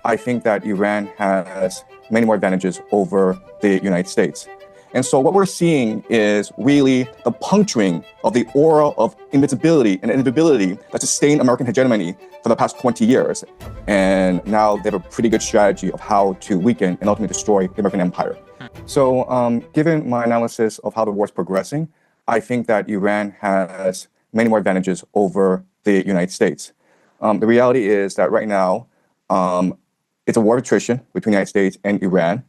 I think that Iran has many more advantages over the United States. And so what we're seeing is really the puncturing of the aura of invincibility and inevitability that sustained American hegemony for the past 20 years. And now they have a pretty good strategy of how to weaken and ultimately destroy the American empire. So given my analysis of how the war is progressing, I think that Iran has many more advantages over the United States. The reality is that right now, it's a war of attrition between the United States and Iran.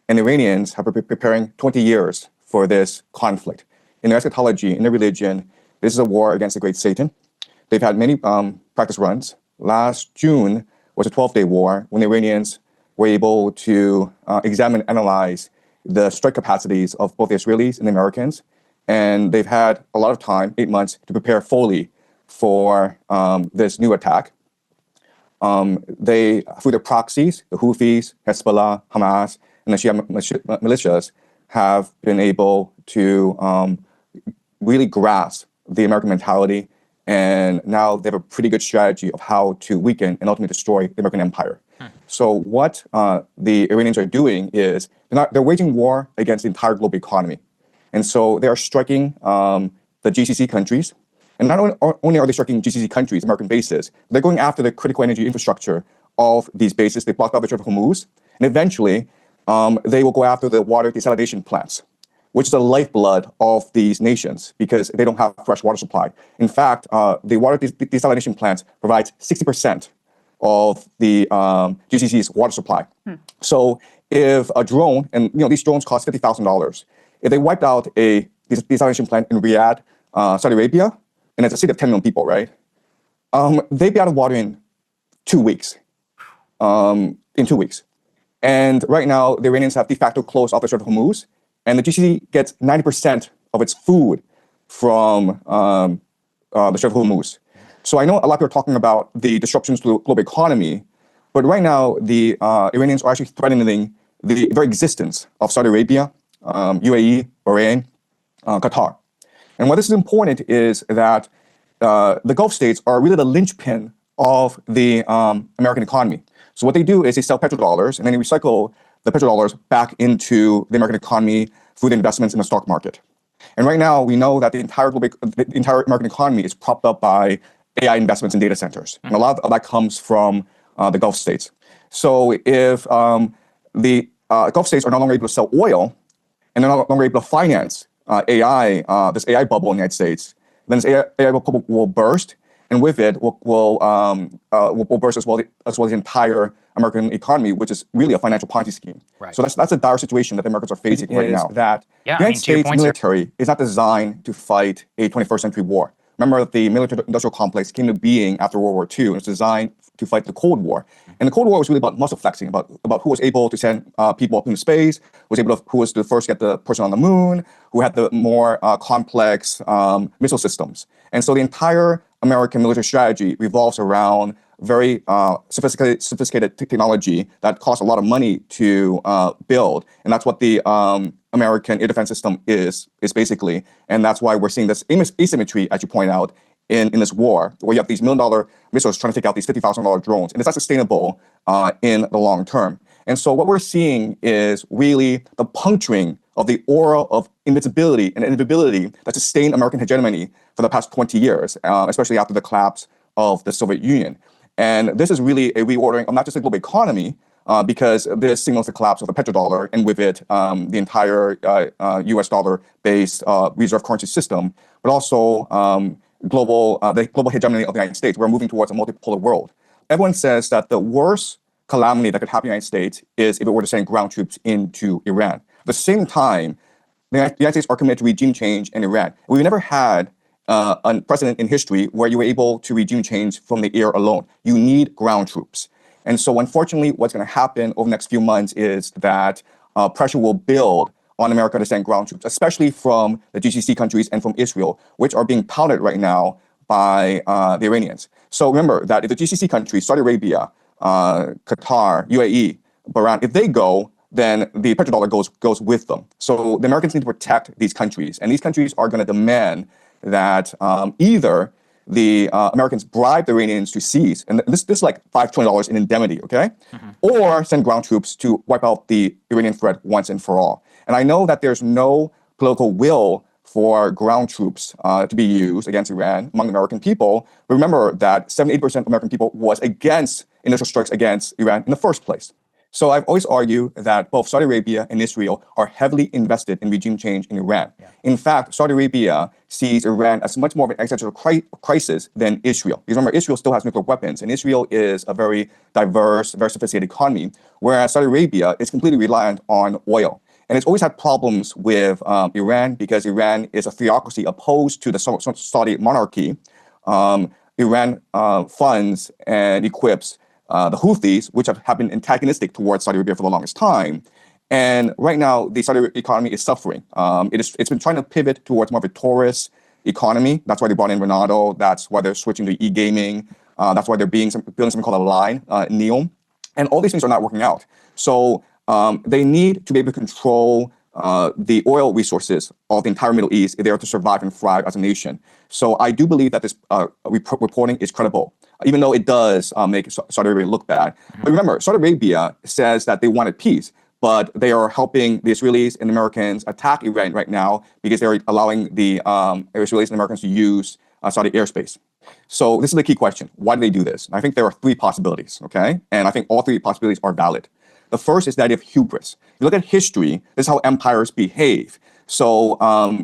And the Iranians have been preparing 20 years for this conflict. In their eschatology, in their religion, this is a war against the great Satan. They've had many practice runs. Last June was a 12-day war when the Iranians were able to examine and analyze the strike capacities of both the Israelis and the Americans. And they've had a lot of time, 8 months, to prepare fully for this new attack. They, through their proxies, the Houthis, Hezbollah, Hamas, and the Shia militias, have been able to really grasp the American mentality, and now they have a pretty good strategy of how to weaken and ultimately destroy the American empire. So what the Iranians are doing is they're waging war against the entire global economy. And so they are striking the GCC countries. And not only are they striking GCC countries, American bases, they're going after the critical energy infrastructure of these bases. They blocked out the Strait of Hormuz. And eventually, they will go after the water desalination plants, which is the lifeblood of these nations because they don't have fresh water supply. In fact, the water desalination plants provides 60% of the GCC's water supply. So if a drone, and these drones cost $50,000, if they wiped out a desalination plant in Riyadh, Saudi Arabia, and it's a city of 10 million people, right? They'd be out of water in 2 weeks. In 2 weeks. And right now, the Iranians have de facto closed off the Strait of Hormuz, and the GCC gets 90% of its food from the Strait of Hormuz. So I know a lot of people are talking about the disruptions to the global economy, but right now, the Iranians are actually threatening the very existence of Saudi Arabia, UAE, Bahrain, Qatar. And why this is important is that the Gulf states are really the linchpin of the American economy. So what they do is they sell petrodollars and then they recycle the petrodollars back into the American economy through the investments in the stock market. And right now, we know that the entire American economy is propped up by AI investments in data centers. And a lot of that comes from the Gulf states. So if the Gulf states are no longer able to sell oil and they're no longer able to finance AI, this AI bubble in the United States, then this AI bubble will burst. And with it, will burst as well as the entire American economy, which is really a financial Ponzi scheme. Right. So that's a dire situation that the Americans are facing right now. That the United States military is not designed to fight a 21st century war. Remember, the military-industrial complex came to being after World War II, and it's designed to fight the Cold War. And the Cold War was really about muscle flexing, about who was able to send people up into space, who was the first to get the person on the moon, who had the more complex missile systems. And so the entire American military strategy revolves around very sophisticated technology that costs a lot of money to build. And that's what the American air defense system is basically. And that's why we're seeing this asymmetry, as you point out, in this war, where you have these $1 million missiles trying to take out these $50,000 drones. And it's not sustainable in the long term. And so what we're seeing is really the puncturing of the aura of invincibility and inevitability that sustained American hegemony for the past 20 years, especially after the collapse of the Soviet Union. And this is really a reordering of not just the global economy, because this signals the collapse of the petrodollar, and with it, the entire US dollar-based reserve currency system, but also the global hegemony of the United States. We're moving towards a multipolar world. Everyone says that the worst calamity that could happen in the United States is if it were to send ground troops into Iran. At the same time, the United States are committed to regime change in Iran. We've never had a precedent in history where you were able to regime change from the air alone. You need ground troops. And so unfortunately, what's going to happen over the next few months is that pressure will build on America to send ground troops, especially from the GCC countries and from Israel, which are being touted right now by the Iranians. So remember that if the GCC countries, Saudi Arabia, Qatar, UAE, Bahrain, if they go, then the petrodollar goes with them. So the Americans need to protect these countries. And these countries are going to demand that either the Americans bribe the Iranians to cease, and this is like $520 in indemnity, okay? Or send ground troops to wipe out the Iranian threat once and for all. And I know that there's no political will for ground troops to be used against Iran among the American people. But remember that 78% of American people was against initial strikes against Iran in the first place. So I've always argued that both Saudi Arabia and Israel are heavily invested in regime change in Iran. Yeah. In fact, Saudi Arabia sees Iran as much more of an existential crisis than Israel. Because remember, Israel still has nuclear weapons, and Israel is a very diverse, very sophisticated economy, whereas Saudi Arabia is completely reliant on oil. And it's always had problems with Iran because Iran is a theocracy opposed to the Saudi monarchy. Iran funds and equips the Houthis, which have been antagonistic towards Saudi Arabia for the longest time. And right now, the Saudi economy is suffering. It's been trying to pivot towards more of a tourist economy. That's why they brought in Ronaldo. That's why they're switching to e-gaming. That's why they're building something called a line, NEOM. And all these things are not working out. So they need to be able to control the oil resources of the entire Middle East if they are to survive and thrive as a nation. So I do believe that this reporting is credible, even though it does make Saudi Arabia look bad. But remember, Saudi Arabia says that they wanted peace, but they are helping the Israelis and Americans attack Iran right now because they're allowing the Israelis and Americans to use Saudi airspace. So this is the key question. Why do they do this? And I think there are three possibilities, okay? And I think all three possibilities are valid. The first is that of hubris. If you look at history, this is how empires behave. So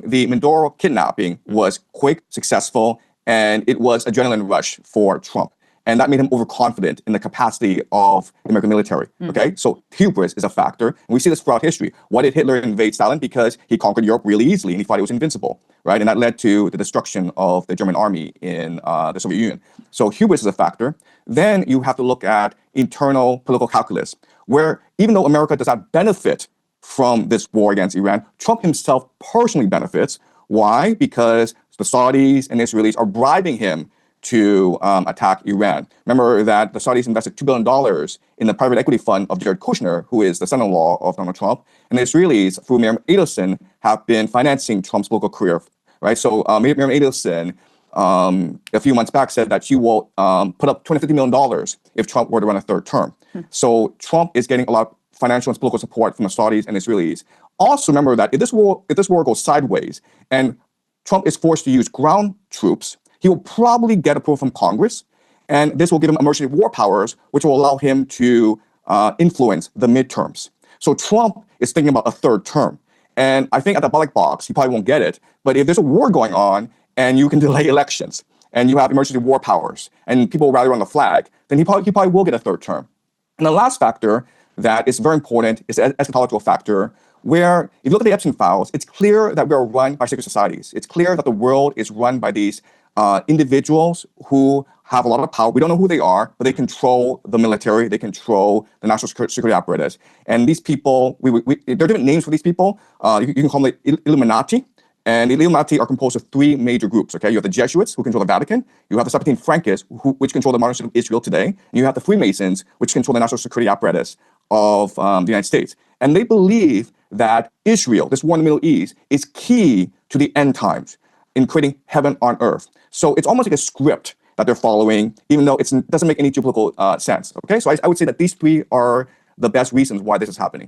the Mindoro kidnapping was quick, successful, and it was adrenaline rush for Trump. And that made him overconfident in the capacity of the American military. Okay, so hubris is a factor. And we see this throughout history. Why did Hitler invade Stalin? Because he conquered Europe really easily and he thought he was invincible, right? And that led to the destruction of the German army in the Soviet Union. So hubris is a factor. Then you have to look at internal political calculus, where even though America does not benefit from this war against Iran, Trump himself personally benefits. Why? Because the Saudis and Israelis are bribing him to attack Iran. Remember that the Saudis invested $2 billion in the private equity fund of Jared Kushner, who is the son-in-law of Donald Trump, and the Israelis, through Miriam Adelson, have been financing Trump's political career, right? So Miriam Adelson, a few months back, said that she will put up $250 million if Trump were to run a third term. So Trump is getting a lot of financial and political support from the Saudis and Israelis. Also remember that if this war goes sideways and Trump is forced to use ground troops, he will probably get approval from Congress, and this will give him emergency war powers, which will allow him to influence the midterms. So Trump is thinking about a third term. And I think at the ballot box, he probably won't get it. But if there's a war going on and you can delay elections and you have emergency war powers and people rally around the flag, then he probably will get a third term. And the last factor that is very important is the eschatological factor, where if you look at the Epstein files, it's clear that we are run by secret societies. It's clear that the world is run by these individuals who have a lot of power. We don't know who they are, but they control the military. They control the national security apparatus. And these people, there are different names for these people. You can call them the Illuminati. And the Illuminati are composed of three major groups, okay? You have the Jesuits, who control the Vatican. You have the 17 Frankists, which control the modern state of Israel today. And you have the Freemasons, which control the national security apparatus of the United States. And they believe that Israel, this war in the Middle East, is key to the end times in creating heaven on earth. So it's almost like a script that they're following, even though it doesn't make any geopolitical sense, okay? So I would say that these three are the best reasons why this is happening.